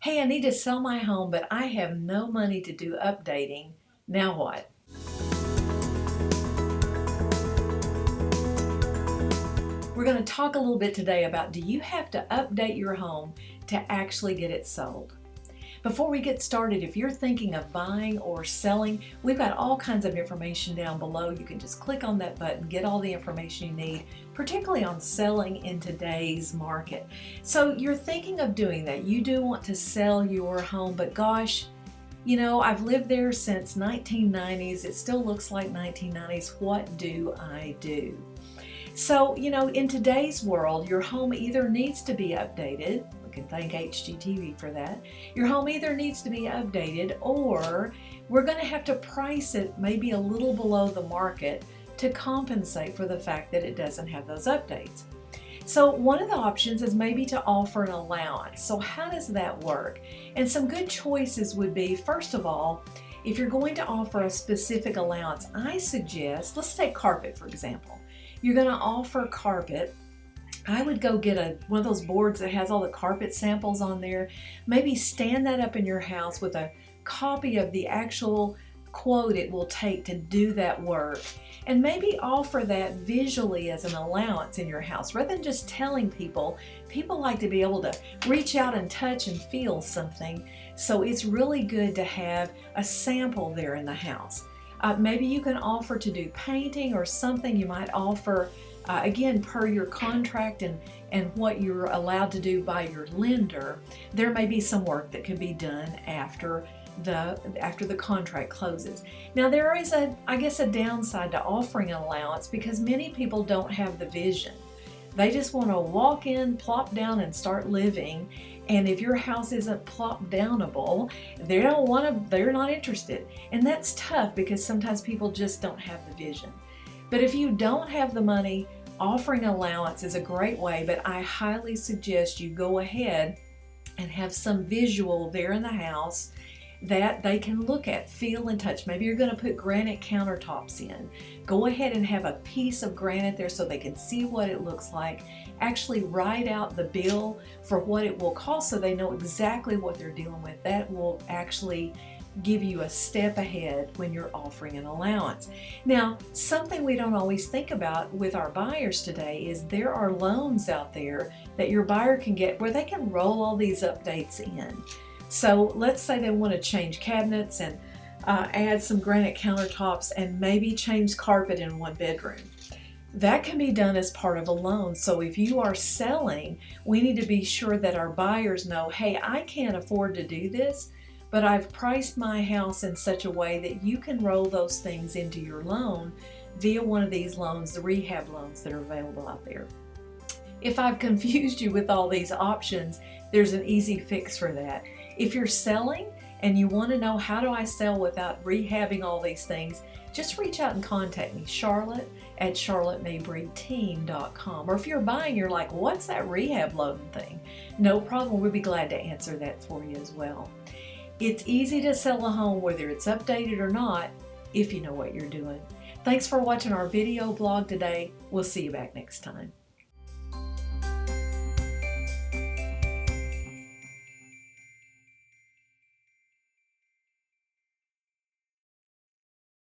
Hey, I need to sell my home, but I have no money to do updating. Now what? We're going to talk a little bit today about, do you have to update your home to actually get it sold? Before we get started, if you're thinking of buying or selling, we've got all kinds of information down below. You can just click on that button, get all the information you need, particularly on selling in today's market. So you're thinking of doing that. You do want to sell your home, but gosh, you know, I've lived there since 1990s. It still looks like 1990s. What do I do? So, you know, in today's world, your home either needs to be updated. We can thank HGTV for that. Your home either needs to be updated, or we're going to have to price it maybe a little below the market to compensate for the fact that it doesn't have those updates. So one of the options is maybe to offer an allowance. So how does that work? And some good choices would be, first of all, if you're going to offer a specific allowance, I suggest, let's take carpet for example. You're going to offer carpet. I would go get one of those boards that has all the carpet samples on there. Maybe stand that up in your house with a copy of the actual quote it will take to do that work, and maybe offer that visually as an allowance in your house rather than just telling people. People like to be able to reach out and touch and feel something, so it's really good to have a sample there in the house. Maybe you can offer to do painting or something. You might offer, again, per your contract and what you're allowed to do by your lender. There may be some work that could be done after the contract closes. Now there is I guess a downside to offering an allowance, because many people don't have the vision. They just want to walk in, plop down, and start living. And if your house isn't plop downable, they're not interested. And that's tough because sometimes people just don't have the vision. But if you don't have the money, offering allowance is a great way, but I highly suggest you go ahead and have some visual there in the house that they can look at, feel, and touch. Maybe you're going to put granite countertops in. Go ahead and have a piece of granite there so they can see what it looks like. Actually write out the bill for what it will cost so they know exactly what they're dealing with. That will actually give you a step ahead when you're offering an allowance. Now, something we don't always think about with our buyers today is there are loans out there that your buyer can get where they can roll all these updates in. So let's say they want to change cabinets and add some granite countertops and maybe change carpet in one bedroom. That can be done as part of a loan. So if you are selling, we need to be sure that our buyers know, hey, I can't afford to do this, but I've priced my house in such a way that you can roll those things into your loan via one of these loans, the rehab loans that are available out there. If I've confused you with all these options, there's an easy fix for that. If you're selling and you want to know, how do I sell without rehabbing all these things, just reach out and contact me, Charlotte at charlottemabreyteam.com. Or if you're buying, you're like, what's that rehab loan thing? No problem, we'd be glad to answer that for you as well. It's easy to sell a home whether it's updated or not if you know what you're doing. Thanks for watching our video blog today. We'll see you back next time.